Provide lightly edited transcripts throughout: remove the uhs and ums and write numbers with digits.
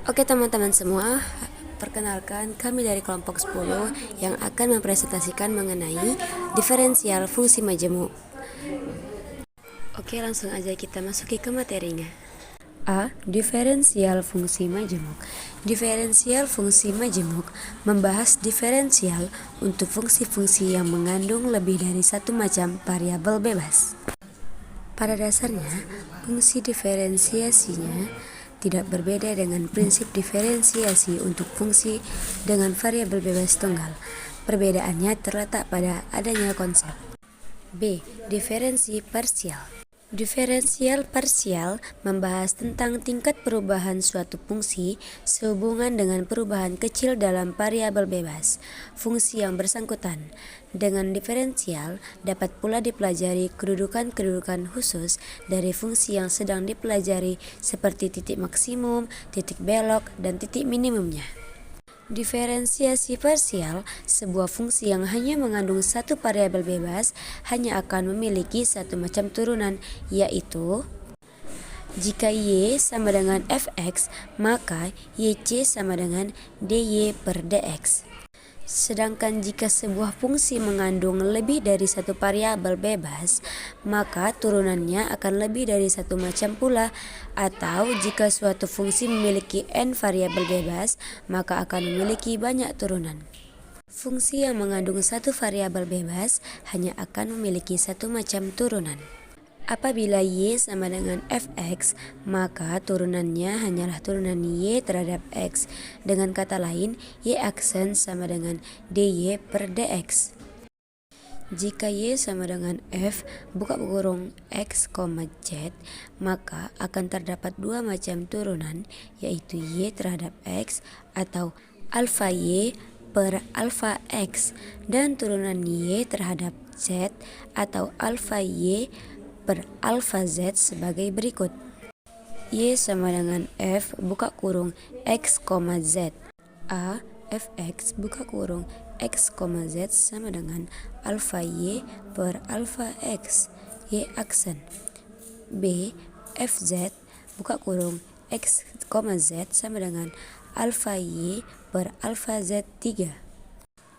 Oke teman-teman semua, perkenalkan kami dari kelompok 10 yang akan mempresentasikan mengenai diferensial fungsi majemuk. Oke, langsung aja kita masuki ke materinya. A. Diferensial fungsi majemuk. Diferensial fungsi majemuk membahas diferensial untuk fungsi-fungsi yang mengandung lebih dari satu macam variabel bebas. Pada dasarnya, fungsi diferensiasinya tidak berbeda dengan prinsip diferensiasi untuk fungsi dengan variabel bebas tunggal. Perbedaannya terletak pada adanya konsep. B. Diferensi parsial. Diferensial parsial membahas tentang tingkat perubahan suatu fungsi sehubungan dengan perubahan kecil dalam variabel bebas fungsi yang bersangkutan. Dengan diferensial dapat pula dipelajari kedudukan-kedudukan khusus dari fungsi yang sedang dipelajari seperti titik maksimum, titik belok, dan titik minimumnya. Diferensiasi parsial, sebuah fungsi yang hanya mengandung satu variabel bebas, hanya akan memiliki satu macam turunan, yaitu jika y sama dengan fx, maka yc sama dengan dy per dx. Sedangkan jika sebuah fungsi mengandung lebih dari satu variabel bebas, maka turunannya akan lebih dari satu macam pula. Atau jika suatu fungsi memiliki n variabel bebas, maka akan memiliki banyak turunan. Fungsi yang mengandung satu variabel bebas hanya akan memiliki satu macam turunan. Apabila y sama dengan fx, maka turunannya hanyalah turunan y terhadap x. Dengan kata lain, y aksen sama dengan dy per dx. Jika y sama dengan f buka kurung x, z, maka akan terdapat dua macam turunan, yaitu y terhadap x atau alfa y per alfa x, dan turunan y terhadap z atau alfa y per alfa z sebagai berikut. Y sama dengan f buka kurung x, z. A fx buka kurung x, z sama dengan alfa y per alfa x, y aksen. B fz buka kurung x, z sama dengan alfa y per alfa z 3.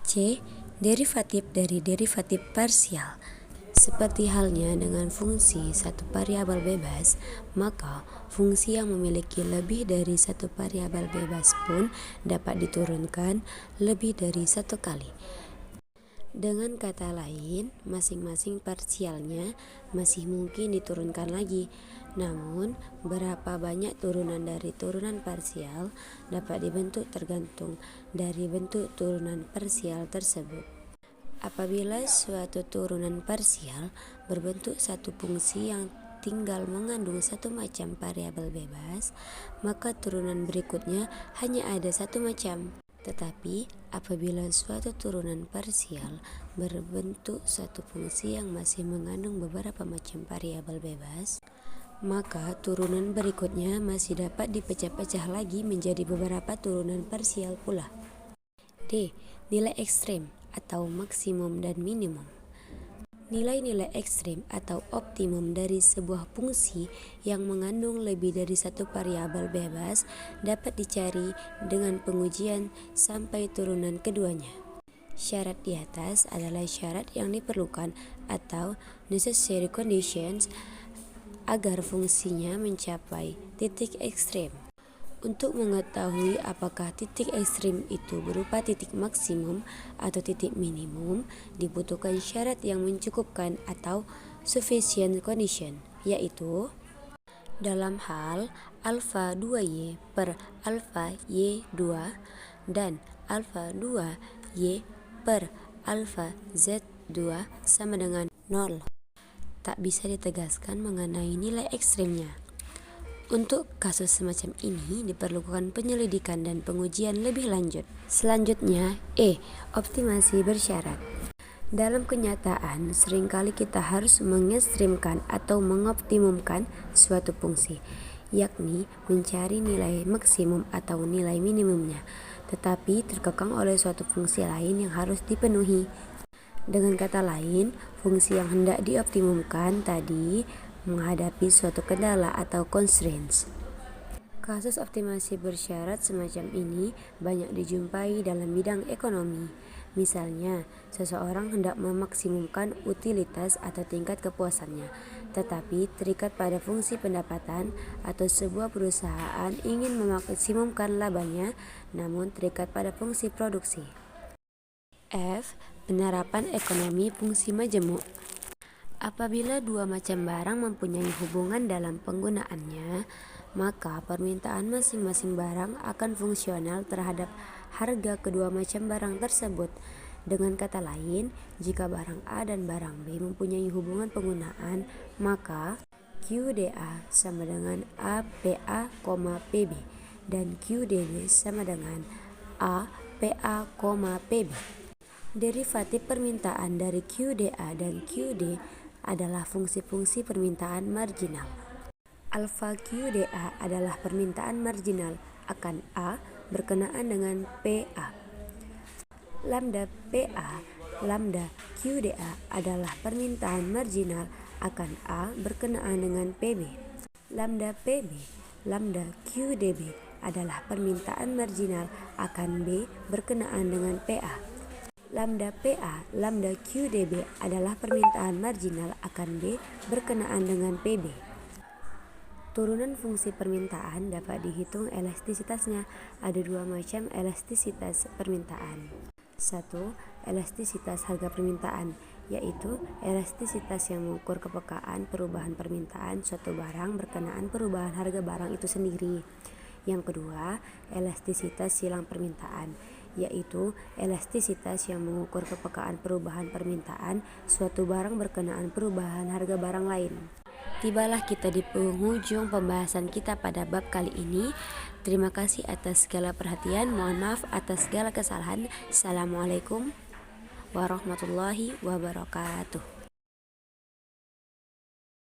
C. Derivatif dari derivatif parsial. Seperti halnya dengan fungsi satu variabel bebas, maka fungsi yang memiliki lebih dari satu variabel bebas pun dapat diturunkan lebih dari satu kali. Dengan kata lain, masing-masing parsialnya masih mungkin diturunkan lagi. Namun, berapa banyak turunan dari turunan parsial dapat dibentuk tergantung dari bentuk turunan parsial tersebut. Apabila suatu turunan parsial berbentuk satu fungsi yang tinggal mengandung satu macam variabel bebas, maka turunan berikutnya hanya ada satu macam. Tetapi apabila suatu turunan parsial berbentuk satu fungsi yang masih mengandung beberapa macam variabel bebas, maka turunan berikutnya masih dapat dipecah-pecah lagi menjadi beberapa turunan parsial pula. D. Nilai ekstrem atau maksimum dan minimum. Nilai-nilai ekstrem atau optimum dari sebuah fungsi yang mengandung lebih dari satu variabel bebas dapat dicari dengan pengujian sampai turunan keduanya. Syarat di atas adalah syarat yang diperlukan atau necessary conditions agar fungsinya mencapai titik ekstrem. Untuk mengetahui apakah titik ekstrim itu berupa titik maksimum atau titik minimum, dibutuhkan syarat yang mencukupkan atau sufficient condition, yaitu dalam hal alfa 2y per alfa y2 dan alfa 2y per alfa z2 sama dengan 0. Tak bisa ditegaskan mengenai nilai ekstrimnya. Untuk kasus semacam ini diperlukan penyelidikan dan pengujian lebih lanjut. Selanjutnya, optimasi bersyarat. Dalam kenyataan, seringkali kita harus mengekstrimkan atau mengoptimumkan suatu fungsi, yakni mencari nilai maksimum atau nilai minimumnya, tetapi terkekang oleh suatu fungsi lain yang harus dipenuhi. Dengan kata lain, fungsi yang hendak dioptimumkan tadi menghadapi suatu kendala atau constraints. Kasus optimasi bersyarat semacam ini banyak dijumpai dalam bidang ekonomi. Misalnya, seseorang hendak memaksimumkan utilitas atau tingkat kepuasannya, tetapi terikat pada fungsi pendapatan, atau sebuah perusahaan ingin memaksimumkan labanya, namun terikat pada fungsi produksi. F. Penerapan ekonomi fungsi majemuk. Apabila dua macam barang mempunyai hubungan dalam penggunaannya, maka permintaan masing-masing barang akan fungsional terhadap harga kedua macam barang tersebut. Dengan kata lain, jika barang A dan barang B mempunyai hubungan penggunaan, maka QDA sama dengan APA, PB dan QDB sama dengan APA, PB. Derivatif permintaan dari QDA dan QD adalah fungsi-fungsi permintaan marginal. Alfa QDA adalah permintaan marginal akan A berkenaan dengan PA. Lambda PA, lambda QDA adalah permintaan marginal akan A berkenaan dengan PB. Lambda PB, lambda QDB adalah permintaan marginal akan B berkenaan dengan PA. Lambda PA, lambda QDB adalah permintaan marginal akan B berkenaan dengan PB. Turunan fungsi permintaan dapat dihitung elastisitasnya. Ada dua macam elastisitas permintaan. 1. Elastisitas harga permintaan, yaitu elastisitas yang mengukur kepekaan perubahan permintaan suatu barang berkenaan perubahan harga barang itu sendiri. Yang kedua, elastisitas silang permintaan, yaitu elastisitas yang mengukur kepekaan perubahan permintaan suatu barang berkenaan perubahan harga barang lain. Tibalah kita di penghujung pembahasan kita pada bab kali ini. Terima kasih atas segala perhatian. Mohon maaf atas segala kesalahan. Assalamualaikum warahmatullahi wabarakatuh.